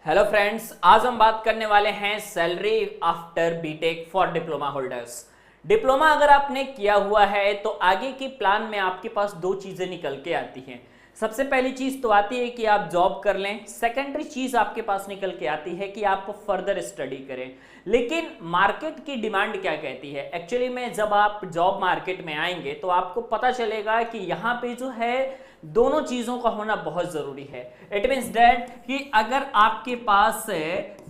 Hello friends, आज हम बात करने वाले हैं salary after BTech for diploma holders. Diploma अगर आपने किया हुआ है तो आगे की प्लान में आपके पास दो चीजें निकल के आती हैं। सबसे पहली चीज तो आती है कि आप जॉब कर लें। सेकेंडरी चीज आपके पास निकल के आती है कि आप फर्दर स्टडी करें। लेकिन मार्केट की डिमांड क्या कहती है? एक्चुअली में जब आप जॉब मार्केट में आएंगे तो आपको पता चलेगा कि यहाँ पे जो है दोनों चीजों का होना बहुत जरूरी है। इट मीन्स दैट कि अगर आपके पास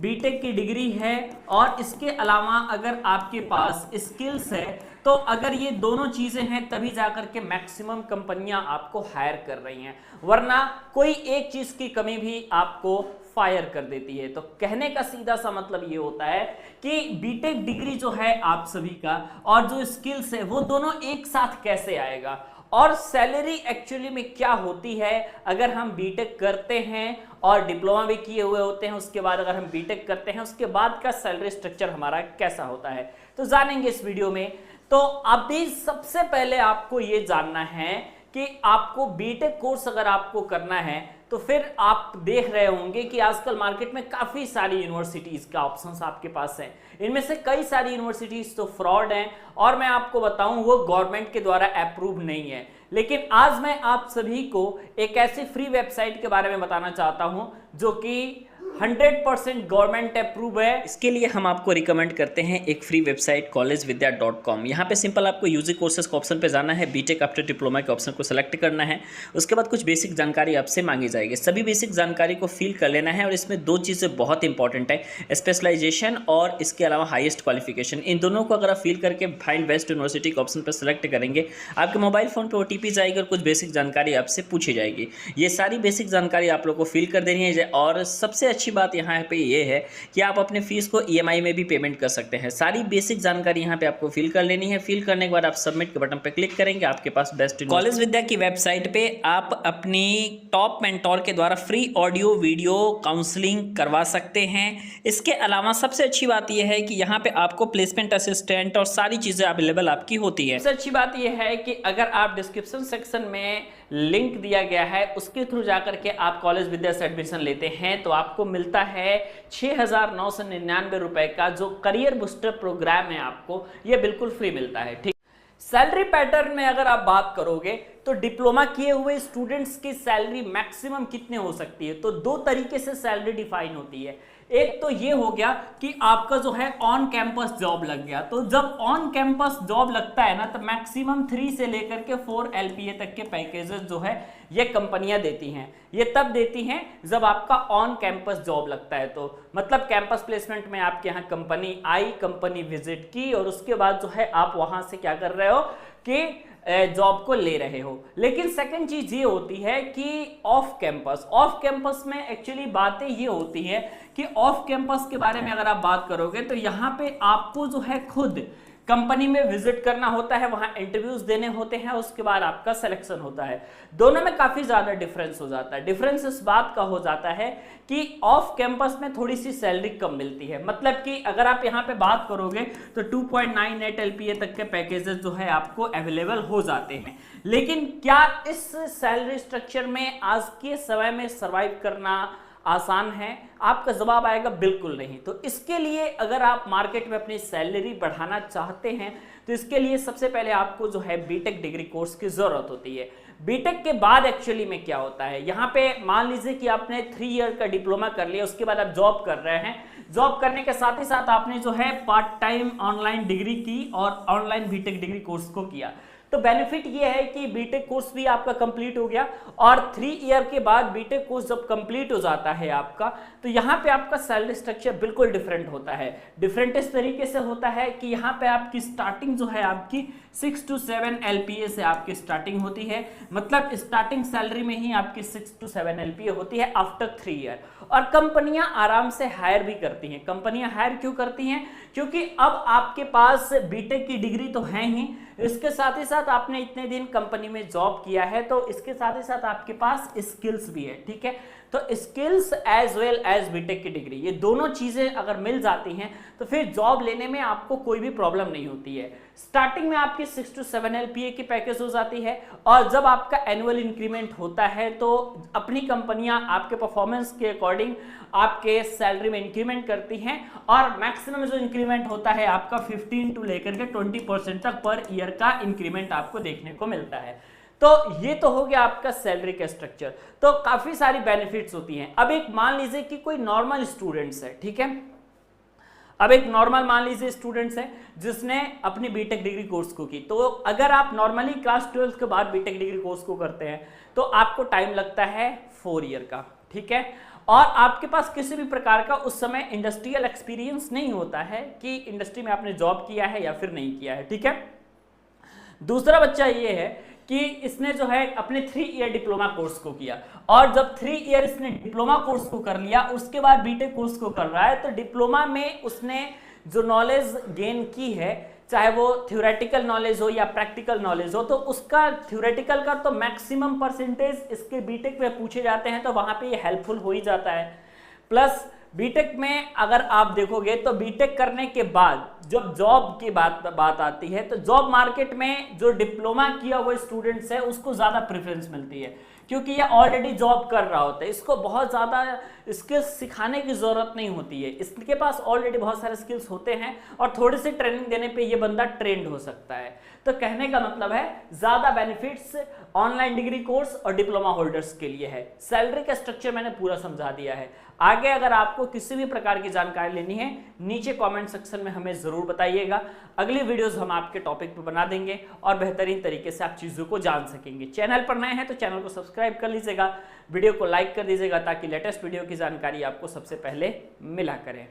बीटेक की डिग्री है और इसके अलावा अगर आपके पास स्किल्स है, तो अगर ये दोनों चीजें हैं तभी जाकर के मैक्सिमम कंपनियां आपको हायर कर रही हैं, वरना कोई एक चीज की कमी भी आपको फायर कर देती है। तो कहने का सीधा सा मतलब ये होता है कि बीटेक डिग्री जो है आप सभी का और जो स्किल्स है वो दोनों एक साथ कैसे आएगा, और सैलरी एक्चुअली में क्या होती है अगर हम बीटेक करते हैं और डिप्लोमा भी किए हुए होते हैं, उसके बाद अगर हम बीटेक करते हैं उसके बाद का सैलरी स्ट्रक्चर हमारा कैसा होता है, तो जानेंगे इस वीडियो में। तो अभी सबसे पहले आपको ये जानना है कि आपको बीटेक कोर्स अगर आपको करना है तो फिर आप देख रहे होंगे कि आजकल मार्केट में काफ़ी सारी यूनिवर्सिटीज़ का ऑप्शंस आपके पास हैं। इनमें से कई सारी यूनिवर्सिटीज़ तो फ्रॉड हैं और मैं आपको बताऊं वो गवर्नमेंट के द्वारा अप्रूव नहीं है। लेकिन आज मैं आप सभी को एक ऐसी फ्री वेबसाइट के बारे में बताना चाहता हूं जो कि 100% गवर्नमेंट अप्रूव है। इसके लिए हम आपको रिकमेंड करते हैं एक फ्री वेबसाइट collegevidya.com। यहाँ पे सिंपल आपको यूजी कोर्सेज के ऑप्शन पे जाना है, बीटेक आफ्टर डिप्लोमा के ऑप्शन को सेलेक्ट करना है। उसके बाद कुछ बेसिक जानकारी आपसे मांगी जाएगी, सभी बेसिक जानकारी को फिल कर लेना है। और इसमें दो चीज़ें बहुत इंपॉर्टेंट है, स्पेशलाइजेशन और इसके अलावा हाईएस्ट क्वालिफिकेशन। इन दोनों को अगर आप फिल करके फाइंड बेस्ट यूनिवर्सिटी के ऑप्शन पर सेलेक्ट करेंगे, आपके मोबाइल फोन पर OTP जाएगी और कुछ बेसिक जानकारी आपसे पूछी जाएगी। ये सारी बेसिक जानकारी आप लोग को फिल कर देनी है। और सबसे अच्छी बात यहाँ पे ये है कि आप अपने फीस को EMI में भी पेमेंट कर सकते हैं। सारी बेसिक जानकारी यहाँ पे आपको फिल कर लेनी है। फिल करने के बाद आप सबमिट के बटन पे क्लिक करेंगे, आपके पास बेस्ट कॉलेज विद्या की वेबसाइट पे आप अपनी टॉप मेंटोर के द्वारा फ्री ऑडियो वीडियो काउंसलिंग करवा सकते हैं। इसके अलावा सबसे अच्छी बात यह है कि यहाँ पे आपको प्लेसमेंट असिस्टेंट और सारी चीज़ें अवेलेबल आपकी होती है। सबसे अच्छी बात यह है कि अगर आप डिस्क्रिप्शन सेक्शन में लिंक दिया गया है उसके थ्रू जाकर के आप कॉलेज विद्या से एडमिशन लेते हैं तो आपको मिलता है 6,999 रुपए का जो करियर बूस्टर प्रोग्राम है, आपको ये बिल्कुल फ्री मिलता है। ठीक, सैलरी पैटर्न में अगर आप बात करोगे तो डिप्लोमा किए हुए स्टूडेंट्स की सैलरी मैक्सिमम कितने हो सकती है, तो दो तरीके से सैलरी डिफाइन होती है। एक तो ये हो गया कि आपका जो है ऑन कैंपस जॉब लग गया, तो जब ऑन कैंपस जॉब लगता है ना तो मैक्सिमम 3 से लेकर के 4 LPA तक के पैकेजेस जो है ये कंपनियां देती हैं। ये तब देती हैं जब आपका ऑन कैंपस जॉब लगता है, तो मतलब कैंपस प्लेसमेंट में आपके यहाँ कंपनी आई, कंपनी विजिट की और उसके बाद जो है आप वहां से क्या कर रहे हो कि जॉब को ले रहे हो। लेकिन सेकंड चीज ये होती है कि ऑफ कैंपस में एक्चुअली बातें ये होती है कि ऑफ कैंपस के बारे में अगर आप बात करोगे तो यहाँ पे आपको जो है खुद कंपनी में विजिट करना होता है, वहां इंटरव्यूज देने होते हैं, उसके बाद आपका सिलेक्शन होता है। दोनों में काफी ज्यादा डिफरेंस हो जाता है। डिफरेंस इस बात का हो जाता है कि ऑफ कैंपस में थोड़ी सी सैलरी कम मिलती है, मतलब कि अगर आप यहाँ पे बात करोगे तो 2.98 LPA तक के पैकेजेस जो है आपको अवेलेबल हो जाते हैं। लेकिन क्या इस सैलरी स्ट्रक्चर में आज के समय में सर्वाइव करना आसान है? आपका जवाब आएगा बिल्कुल नहीं। तो इसके लिए अगर आप मार्केट में अपनी सैलरी बढ़ाना चाहते हैं तो इसके लिए सबसे पहले आपको जो है बीटेक डिग्री कोर्स की जरूरत होती है। बीटेक के बाद एक्चुअली में क्या होता है, यहाँ पे मान लीजिए कि आपने 3 ईयर का डिप्लोमा कर लिया, उसके बाद आप जॉब कर रहे हैं। जॉब करने के साथ ही साथ आपने जो है पार्ट टाइम ऑनलाइन डिग्री की और ऑनलाइन बीटेक डिग्री कोर्स को किया, तो बेनिफिट ये है कि बीटेक कोर्स भी आपका कंप्लीट हो गया और 3 ईयर के बाद बीटेक कोर्स जब कंप्लीट हो जाता है आपका, तो यहाँ पे आपका सैलरी स्ट्रक्चर बिल्कुल डिफरेंट होता है। डिफरेंट इस तरीके से होता है कि यहाँ पे आपकी स्टार्टिंग जो है आपकी 6 to 7 LPA से आपकी स्टार्टिंग होती है, मतलब स्टार्टिंग सैलरी में ही आपकी 6 to 7 LPA होती है आफ्टर 3 ईयर। और कंपनियां आराम से हायर भी करती हैं। कंपनियां हायर क्यों करती हैं? क्योंकि अब आपके पास बीटेक की डिग्री तो है ही, इसके साथ ही साथ साथ आपने इतने दिन कंपनी में जॉब किया है तो इसके साथ ही साथ आपके पास स्किल्स भी है, ठीक है। तो skills as well as BTech की डिग्री, ये दोनों चीजें अगर मिल जाती हैं तो फिर जॉब लेने में आपको कोई भी प्रॉब्लम नहीं होती है। स्टार्टिंग में आपकी 6 to 7 LPA की पैकेज हो जाती है और जब आपका एनुअल इंक्रीमेंट होता है तो अपनी कंपनियां आपके परफॉर्मेंस के अकॉर्डिंग आपके सैलरी में इंक्रीमेंट करती हैं और मैक्सिमम जो इंक्रीमेंट होता है आपका 15 टू लेकर के 20% तक पर ईयर का इंक्रीमेंट आपको देखने को मिलता है। तो ये तो हो गया आपका सैलरी का स्ट्रक्चर। तो काफी सारी बेनिफिट्स होती हैं। अब एक मान लीजिए कि कोई नॉर्मल स्टूडेंट्स है, ठीक है, अब एक नॉर्मल मान लीजिए स्टूडेंट्स है जिसने अपनी बीटेक डिग्री कोर्स को की। तो अगर आप नॉर्मली क्लास 12 के बाद बीटेक डिग्री कोर्स को करते हैं तो आपको टाइम लगता है 4 ईयर का, ठीक है, और आपके पास किसी भी प्रकार का उस समय इंडस्ट्रियल एक्सपीरियंस नहीं होता है कि इंडस्ट्री में आपने जॉब किया है या फिर नहीं किया है, ठीक है। दूसरा बच्चा ये है कि इसने जो है अपने 3 ईयर डिप्लोमा कोर्स को किया और जब 3 ईयर इसने डिप्लोमा कोर्स को कर लिया उसके बाद बीटेक कोर्स को कर रहा है, तो डिप्लोमा में उसने जो नॉलेज गेन की है, चाहे वो थ्योरेटिकल नॉलेज हो या प्रैक्टिकल नॉलेज हो, तो उसका थ्योरेटिकल का तो मैक्सिमम परसेंटेज इसके बीटेक में पूछे जाते हैं, तो वहां पे ये हेल्पफुल हो ही जाता है। प्लस बीटेक में अगर आप देखोगे तो बीटेक करने के बाद जब जॉब की बात आती है तो जॉब मार्केट में जो डिप्लोमा किया हुआ स्टूडेंट्स है उसको ज़्यादा प्रेफरेंस मिलती है क्योंकि ये ऑलरेडी जॉब कर रहा होता है, इसको बहुत ज़्यादा स्किल्स सिखाने की ज़रूरत नहीं होती है, इसके पास ऑलरेडी बहुत सारे स्किल्स होते हैं और थोड़ी सी ट्रेनिंग देने पे ये बंदा ट्रेंड हो सकता है। तो कहने का मतलब है ज़्यादा बेनिफिट्स ऑनलाइन डिग्री कोर्स और डिप्लोमा होल्डर्स के लिए है। सैलरी का स्ट्रक्चर मैंने पूरा समझा दिया है। आगे अगर आपको किसी भी प्रकार की जानकारी लेनी है नीचे कमेंट सेक्शन में हमें ज़रूर बताइएगा। अगली वीडियोस हम आपके टॉपिक पर बना देंगे और बेहतरीन तरीके से आप चीज़ों को जान सकेंगे। चैनल पर नए हैं तो चैनल को सब्सक्राइब कर लीजिएगा, वीडियो को लाइक कर दीजिएगा ताकि लेटेस्ट वीडियो की जानकारी आपको सबसे पहले मिला करें।